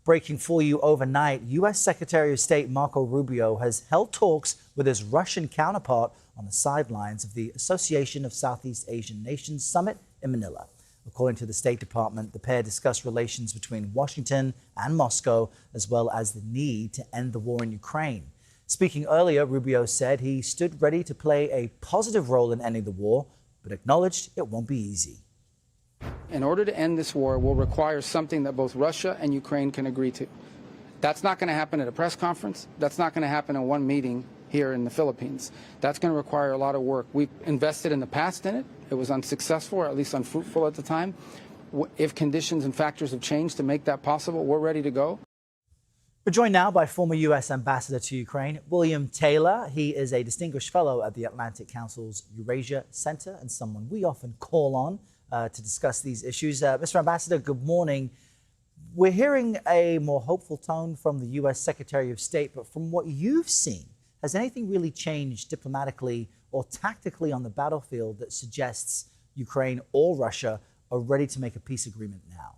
Breaking for you overnight, U.S. Secretary of State Marco Rubio has held talks with his Russian counterpart on the sidelines of the Association of Southeast Asian Nations summit in Manila. According to the State Department, the pair discussed relations between Washington and Moscow, as well as the need to end the war in Ukraine. Speaking earlier, Rubio said he stood ready to play a positive role in ending the war, but acknowledged it won't be easy. In order to end this war, will require something that both Russia and Ukraine can agree to. That's not going to happen at a press conference. That's not going to happen in one meeting here in the Philippines. That's going to require a lot of work. We've invested in the past in it. It was unsuccessful, or at least unfruitful at the time. If conditions and factors have changed to make that possible, we're ready to go. We're joined now by former U.S. Ambassador to Ukraine, William Taylor. He is a distinguished fellow at the Atlantic Council's Eurasia Center and someone we often call on to discuss these issues. Mr. Ambassador, good morning. We're hearing a more hopeful tone from the U.S. Secretary of State, but from what you've seen, has anything really changed diplomatically or tactically on the battlefield that suggests Ukraine or Russia are ready to make a peace agreement now?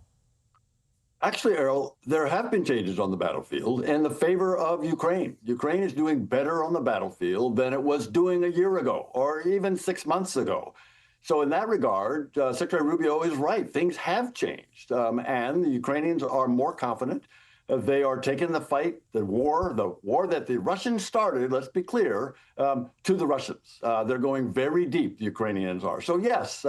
Actually, Errol, there have been changes on the battlefield in the favor of Ukraine. Ukraine is doing better on the battlefield than it was doing a year ago or even 6 months ago. So in that regard, Secretary Rubio is right. Things have changed, and the Ukrainians are more confident. They are taking the fight, the war that the Russians started, let's be clear, to the Russians. They're going very deep, the Ukrainians are. So yes,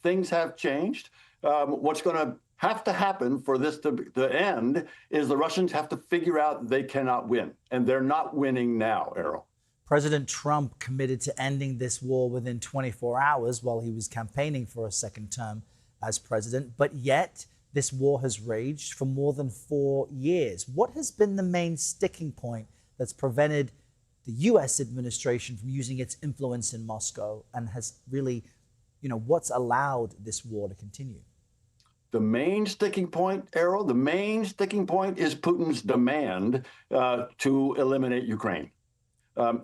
things have changed. What's going to have to happen for this to end is the Russians have to figure out they cannot win, and they're not winning now, Errol. President Trump committed to ending this war within 24 hours while he was campaigning for a second term as president. But yet, this war has raged for more than 4 years. What has been the main sticking point that's prevented the U.S. administration from using its influence in Moscow and has really, what's allowed this war to continue? The main sticking point, Errol, the main sticking point is Putin's demand to eliminate Ukraine.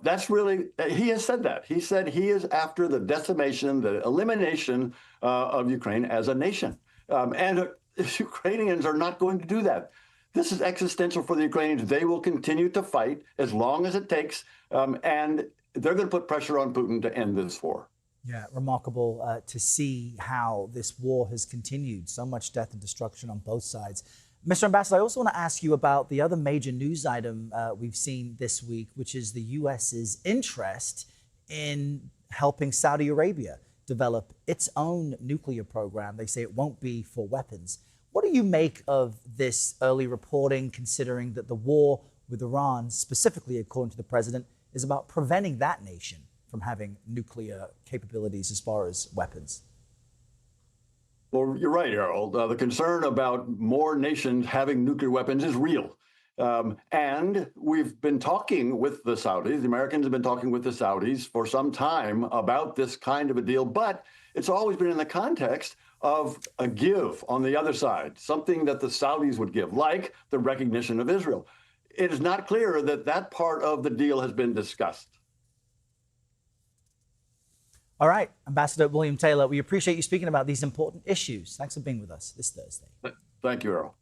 That's really, he has said that. He said he is after the decimation, the elimination of Ukraine as a nation. And Ukrainians are not going to do that. This is existential for the Ukrainians. They will continue to fight as long as it takes, and they're going to put pressure on Putin to end this war. Yeah, remarkable to see how this war has continued. So much death and destruction on both sides. Mr. Ambassador, I also want to ask you about the other major news item we've seen this week, which is the U.S.'s interest in helping Saudi Arabia develop its own nuclear program. They say it won't be for weapons. What do you make of this early reporting, considering that the war with Iran, specifically according to the president, is about preventing that nation from having nuclear capabilities as far as weapons? Well, you're right, Errol. The concern about more nations having nuclear weapons is real. And we've been talking with the Saudis. The Americans have been talking with the Saudis for some time about this kind of a deal, but it's always been in the context of a give on the other side, something that the Saudis would give, like the recognition of Israel. It is not clear that that part of the deal has been discussed. All right, Ambassador William Taylor, we appreciate you speaking about these important issues. Thanks for being with us this Thursday. Thank you, Errol.